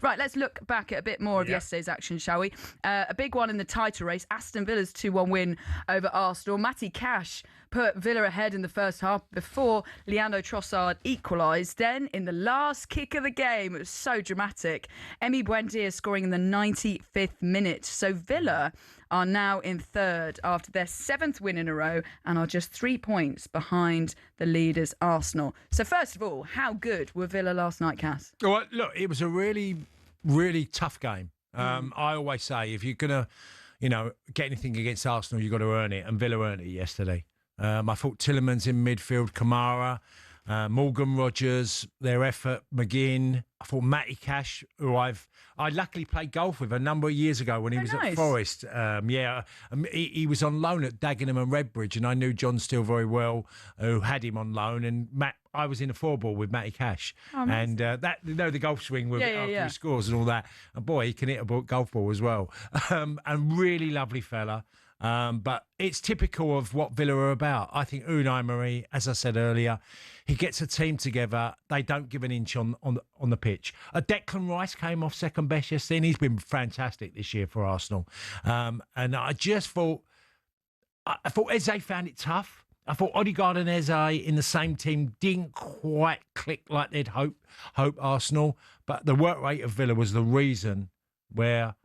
Right, let's look back at a bit more of yesterday's action, shall we? A big one in the title race, Aston Villa's 2-1 win over Arsenal. Matty Cash put Villa ahead in the first half before Leandro Trossard equalised. Then, in the last kick of the game, it was so dramatic, Emi Buendia scoring in the 95th minute. So Villa are now in third after their 7th win in a row and are just 3 points behind the leaders Arsenal. So first of all, how good were Villa last night, Cass? Well, look, it was a really, really tough game. I always say if you're going to, get anything against Arsenal, you've got to earn it, and Villa earned it yesterday. I thought Tillemans in midfield, Kamara, Morgan Rogers, their effort, McGinn. I thought Matty Cash, who I luckily played golf with a number of years ago when he was at Forest. He was on loan at Dagenham and Redbridge, and I knew John Steele very well, who had him on loan. And I was in a 4-ball with Matty Cash, and the golf swing with after he scores and all that. And boy, he can hit a golf ball as well. And really lovely fella. But it's typical of what Villa are about. I think Unai Emery, as I said earlier, he gets a team together. They don't give an inch on the pitch. Declan Rice came off second best yesterday, and he's been fantastic this year for Arsenal. And I just thought, Eze found it tough. I thought Odegaard and Eze in the same team didn't quite click like they'd hope Arsenal. But the work rate of Villa was the reason where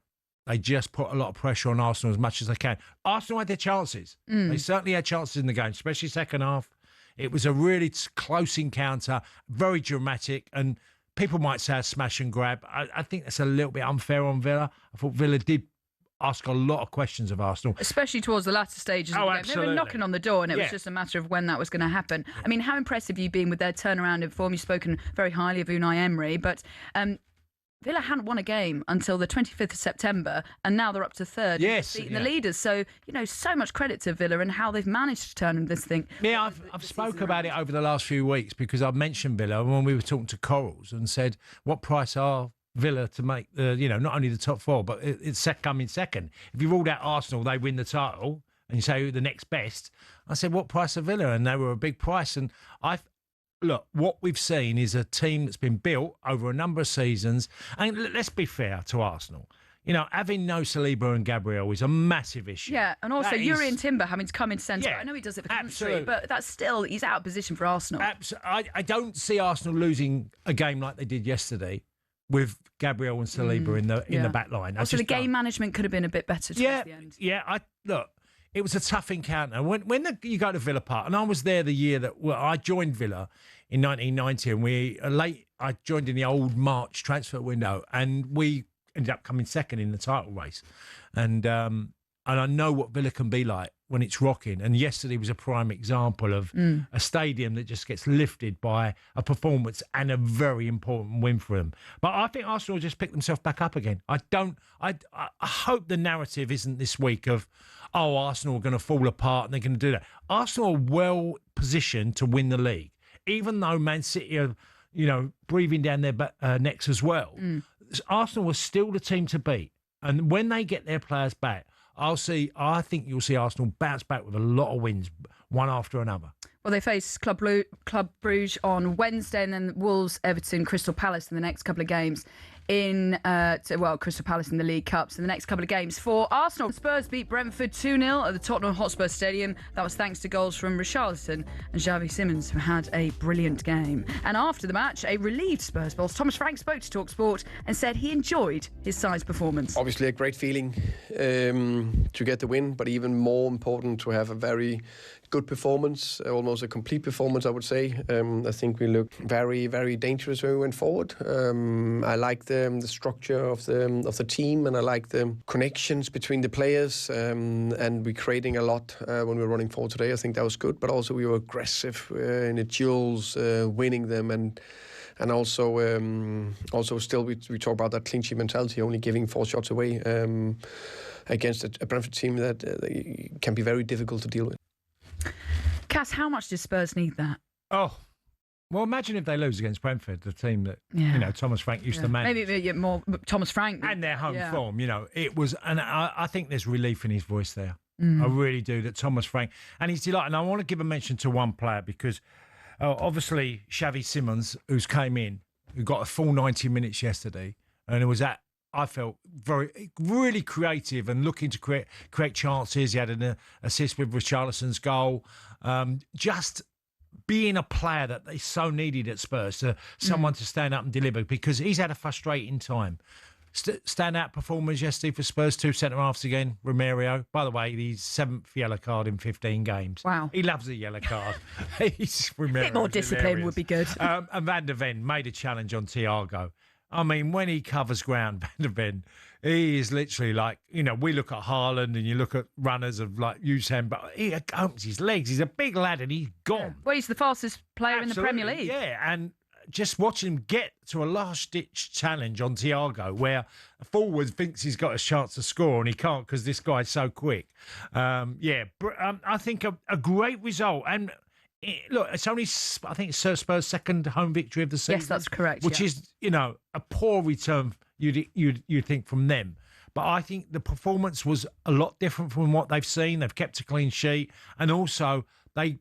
they just put a lot of pressure on Arsenal as much as they can. Arsenal had their chances. They certainly had chances in the game, especially second half. It was a really close encounter, very dramatic, and people might say a smash and grab. I think that's a little bit unfair on Villa. I thought Villa did ask a lot of questions of Arsenal. Especially towards the latter stages of the game. Absolutely. They were knocking on the door, and it was just a matter of when that was going to happen. I mean, how impressive have you been with their turnaround in form? You've spoken very highly of Unai Emery, but Villa hadn't won a game until the 25th of September, and now they're up to third, beating the leaders. So, so much credit to Villa and how they've managed to turn this thing. Yeah, I've spoke about it over the last few weeks because I've mentioned Villa when we were talking to Corals and said, what price are Villa to make the, not only the top four, but it's coming second. If you ruled out Arsenal, they win the title, and you say the next best. I said, what price are Villa? And they were a big price. And look, what we've seen is a team that's been built over a number of seasons. And let's be fair to Arsenal. Having no Saliba and Gabriel is a massive issue. Yeah, and also Urian Timber having to come in centre. Yeah, I know he does it for country, but that's still, he's out of position for Arsenal. I don't see Arsenal losing a game like they did yesterday with Gabriel and Saliba in the back line. Also, the game management could have been a bit better towards the end. Yeah, look. It was a tough encounter. When you go to Villa Park, and I was there the year that I joined Villa in 1990, and I joined in the old March transfer window, and we ended up coming second in the title race. And I know what Villa can be like when it's rocking. And yesterday was a prime example of a stadium that just gets lifted by a performance and a very important win for them. But I think Arsenal just picked themselves back up again. I hope the narrative isn't this week of, Arsenal are going to fall apart and they're going to do that. Arsenal are well positioned to win the league, even though Man City are, breathing down their necks as well. Arsenal are still the team to beat. And when they get their players back, I think you'll see Arsenal bounce back with a lot of wins, one after another. Well, they face Club Brugge on Wednesday, and then Wolves, Everton, Crystal Palace in the next couple of games Crystal Palace in the League Cups in the next couple of games. For Arsenal, Spurs beat Brentford 2-0 at the Tottenham Hotspur Stadium. That was thanks to goals from Richarlison and Xavi Simons, who had a brilliant game. And after the match, a relieved Spurs boss, Thomas Frank, spoke to talkSPORT and said he enjoyed his side's performance. Obviously a great feeling to get the win, but even more important to have a very good performance, almost a complete performance, I would say. I think we looked very, very dangerous when we went forward. I like the structure of the team, and I like the connections between the players, and we're creating a lot when we were running forward today. I think that was good, but also we were aggressive in the duels, winning them, and also still we talk about that clean sheet mentality, only giving 4 shots away against a Brentford team that can be very difficult to deal with. Cass, how much does Spurs need that? Oh, well, imagine if they lose against Brentford, the team that Thomas Frank used to manage. Maybe more Thomas Frank. And their home form, it was, and I think there's relief in his voice there. I really do, that Thomas Frank, and he's delighted. And I want to give a mention to one player because obviously Xavi Simons, who's came in, who got a full 90 minutes yesterday, And it was that I felt really creative and looking to create chances. He had an assist with Richarlison's goal. Just being a player that they so needed at Spurs, someone to stand up and deliver, because he's had a frustrating time. Standout performers yesterday for Spurs, 2 centre-halves again. Romario, by the way, the 7th yellow card in 15 games. Wow. He loves a yellow card. A bit more discipline would be good. And Van der Ven made a challenge on Thiago. I mean, when he covers ground, Van der Ven, he is literally like, we look at Haaland and you look at runners of like Usain, but he opens his legs. He's a big lad and he's gone. Yeah. Well, he's the fastest player in the Premier League. Yeah, and just watching him get to a last-ditch challenge on Thiago, where a forward thinks he's got a chance to score and he can't because this guy's so quick. I think a great result. And look, it's only, I think it's Spurs' second home victory of the season. Yes, that's correct. Which is, a poor return you'd think from them. But I think the performance was a lot different from what they've seen. They've kept a clean sheet, and also they've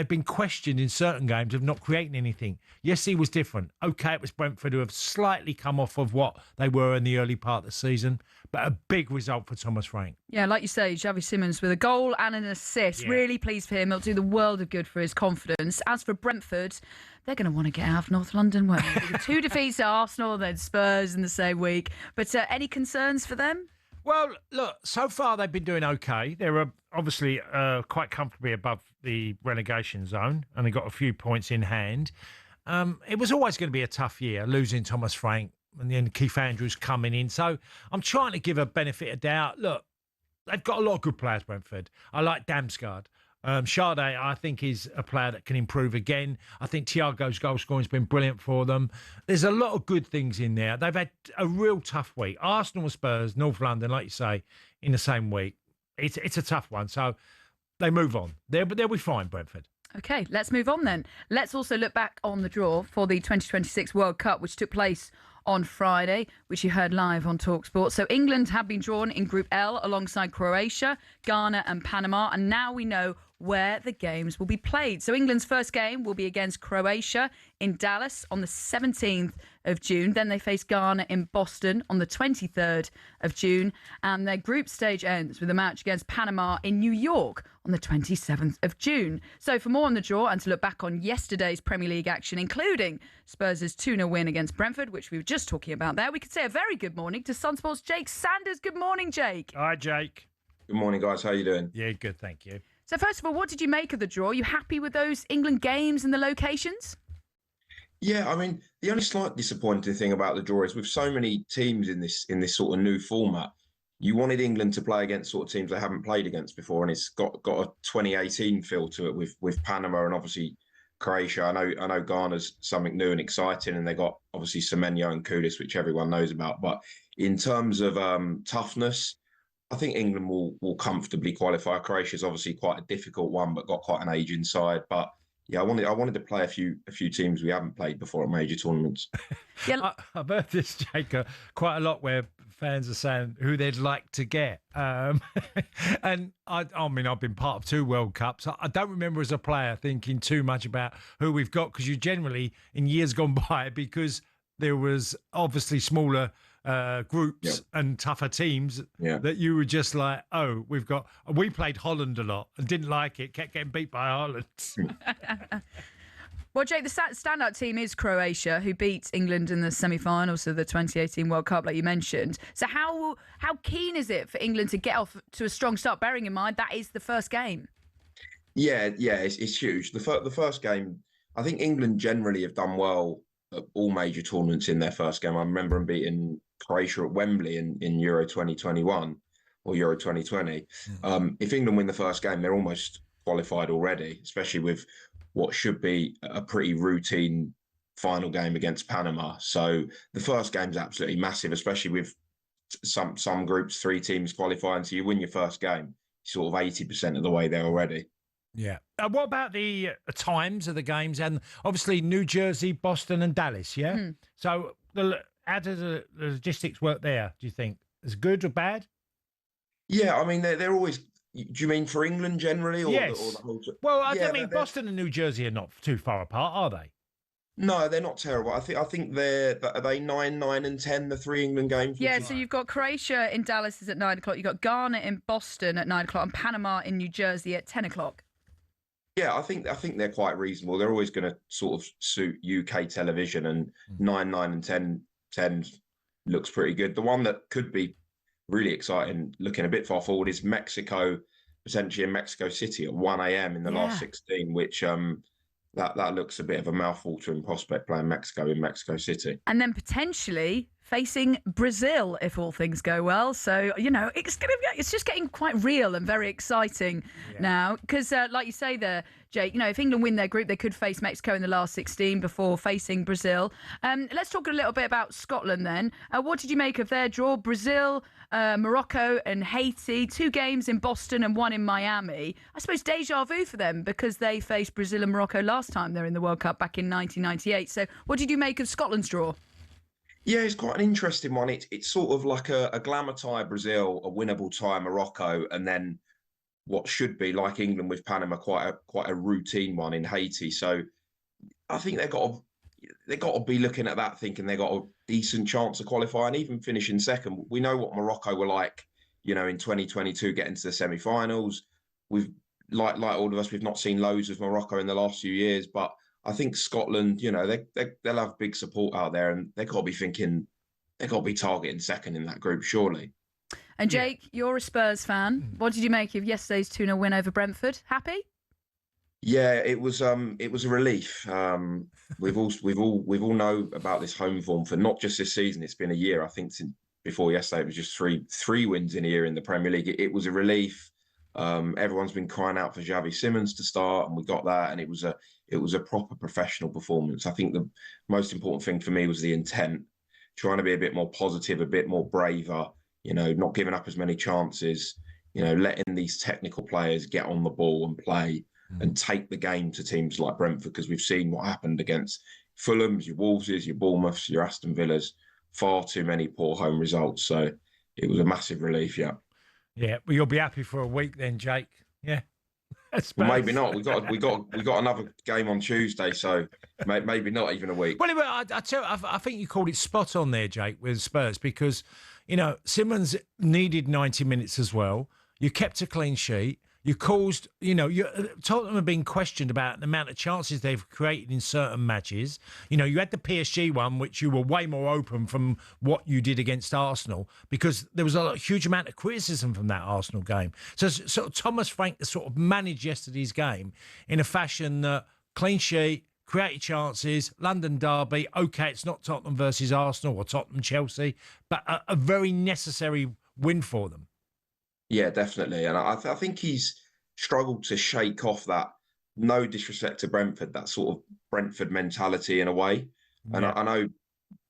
been questioned in certain games of not creating anything. Yes, he was different. Okay, it was Brentford who have slightly come off of what they were in the early part of the season, but a big result for Thomas Frank. Yeah, like you say, Xavi Simons with a goal and an assist. Yeah. Really pleased for him. It'll do the world of good for his confidence. As for Brentford, they're going to want to get out of North London. Well, 2 defeats to Arsenal, then Spurs in the same week. But any concerns for them? Well, look, so far they've been doing okay. They're obviously quite comfortably above the relegation zone, and they got a few points in hand. It was always going to be a tough year, losing Thomas Frank and then Keith Andrews coming in. So I'm trying to give a benefit of doubt. Look, they've got a lot of good players, Brentford. I like Damsgaard. Sade, I think, is a player that can improve again. I think Thiago's goal scoring has been brilliant for them. There's a lot of good things in there. They've had a real tough week. Arsenal, Spurs, North London, like you say, in the same week. It's a tough one. So they move on. They'll be fine, Brentford. OK, let's move on then. Let's also look back on the draw for the 2026 World Cup, which took place on Friday, which you heard live on talkSPORT. So England have been drawn in Group L alongside Croatia, Ghana and Panama. And now we know where the games will be played. So England's first game will be against Croatia in Dallas on the 17th of June. Then they face Ghana in Boston on the 23rd of June. And their group stage ends with a match against Panama in New York on the 27th of June. So for more on the draw and to look back on yesterday's Premier League action, including Spurs' 2-0 win against Brentford, which we were just talking about there, we could say a very good morning to Sunsport's Jake Sanders. Good morning, Jake. Hi, Jake. Good morning, guys. How are you doing? Yeah, good, thank you. So first of all, what did you make of the draw? Are you happy with those England games and the locations? Yeah, I mean, the only slight disappointing thing about the draw is with so many teams in this sort of new format, you wanted England to play against sort of teams they haven't played against before, and it's got a 2018 feel to it with Panama and obviously Croatia. I know Ghana's something new and exciting, and they got obviously Semenyo and Kudus, which everyone knows about. But in terms of toughness, I think England will comfortably qualify. Croatia's obviously quite a difficult one, but got quite an age inside. But yeah, I wanted to play a few teams we haven't played before at major tournaments. Yeah, I've heard this, Jake, quite a lot where fans are saying who they'd like to get. And I mean, I've been part of 2 World Cups. I don't remember as a player thinking too much about who we've got, because you generally, in years gone by, because there was obviously smaller groups and tougher teams that you were just like, oh, we played Holland a lot and didn't like it, kept getting beat by Ireland. Well, Jake, the standout team is Croatia, who beat England in the semi-finals of the 2018 World Cup, like you mentioned. So how keen is it for England to get off to a strong start, bearing in mind that is the first game? Yeah, it's huge. The first game, I think England generally have done well at all major tournaments in their first game. I remember them beating Croatia at Wembley in Euro 2021 or Euro 2020. If England win the first game, they're almost qualified already, especially with what should be a pretty routine final game against Panama. So the first game's absolutely massive, especially with some groups, 3 teams qualifying. So you win your first game, sort of 80% of the way there already. Yeah. What about the times of the games? And obviously New Jersey, Boston and Dallas, yeah? So how does the logistics work there, do you think? Is it good or bad? Yeah, I mean, they're always... Do you mean for England generally? Or yes. The whole... Well, I mean, Boston and New Jersey are not too far apart, are they? No, they're not terrible. I think are they 9, 9, and 10, the three England games, which Yeah, is so you've got Croatia in Dallas is at 9 o'clock. You've got Ghana in Boston at 9 o'clock and Panama in New Jersey at 10 o'clock. yeah, I think they're quite reasonable. They're always going to sort of suit UK television, and 9, 9, and 10 looks pretty good. The one that could be really exciting, looking a bit far forward, is Mexico, potentially in Mexico City at 1 a.m. in the last 16, which that looks a bit of a mouth-watering prospect, playing Mexico in Mexico City. And then potentially facing Brazil if all things go well. So, it's just getting quite real and very exciting now. Because like you say there, Jake, if England win their group, they could face Mexico in the last 16 before facing Brazil. Let's talk a little bit about Scotland then. What did you make of their draw? Brazil, Morocco and Haiti, 2 games in Boston and 1 in Miami. I suppose deja vu for them because they faced Brazil and Morocco last time they're in the World Cup back in 1998. So what did you make of Scotland's draw? Yeah, it's quite an interesting one. It's sort of like a glamour tie Brazil, a winnable tie Morocco, and then what should be, like England with Panama, quite a routine one in Haiti. So I think they've got to be looking at that, thinking they've got a decent chance of qualifying, even finishing second. We know what Morocco were like, in 2022, getting to the semi-finals. We've like all of us, we've not seen loads of Morocco in the last few years, but I think Scotland, they'll have big support out there, and they've got to be thinking, they've got to be targeting second in that group, surely. And Jake, you're a Spurs fan. What did you make of yesterday's 2-0 win over Brentford? Happy? Yeah, it was a relief. We've all know about this home form for not just this season. It's been a year. I think since before yesterday, it was just three wins in a year in the Premier League. It was a relief. Everyone's been crying out for Xavi Simons to start, and we got that, and it was a proper professional performance. I think the most important thing for me was the intent, trying to be a bit more positive, a bit more braver, not giving up as many chances, letting these technical players get on the ball and play and take the game to teams like Brentford, because we've seen what happened against Fulham's, your Wolves', your Bournemouths, your Aston Villas, far too many poor home results. So it was a massive relief, yeah. Yeah, well, you'll be happy for a week then, Jake. Yeah. Well, maybe not. We got another game on Tuesday, so maybe not even a week. Well, I think you called it spot on there, Jake, with Spurs, because Simmons needed 90 minutes as well. You kept a clean sheet. You caused, Tottenham have been questioned about the amount of chances they've created in certain matches. You had the PSG one, which you were way more open from what you did against Arsenal, because there was a huge amount of criticism from that Arsenal game. So sort of Thomas Frank sort of managed yesterday's game in a fashion that clean sheet, created chances, London derby. Okay, it's not Tottenham versus Arsenal or Tottenham Chelsea, but a very necessary win for them. Yeah, definitely. And I think he's struggled to shake off that, no disrespect to Brentford, that sort of Brentford mentality in a way. And I know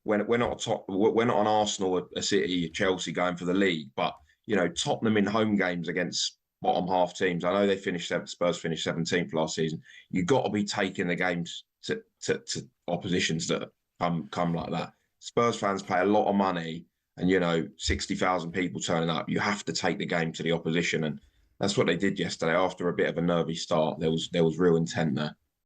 we're not on Arsenal, a City, a Chelsea going for the league, but, Tottenham in home games against bottom half teams. I know Spurs finished 17th last season. You've got to be taking the games to oppositions that come like that. Spurs fans pay a lot of money, and 60,000 people turning up. You have to take the game to the opposition, and that's what they did yesterday. After a bit of a nervy start, there was real intent there.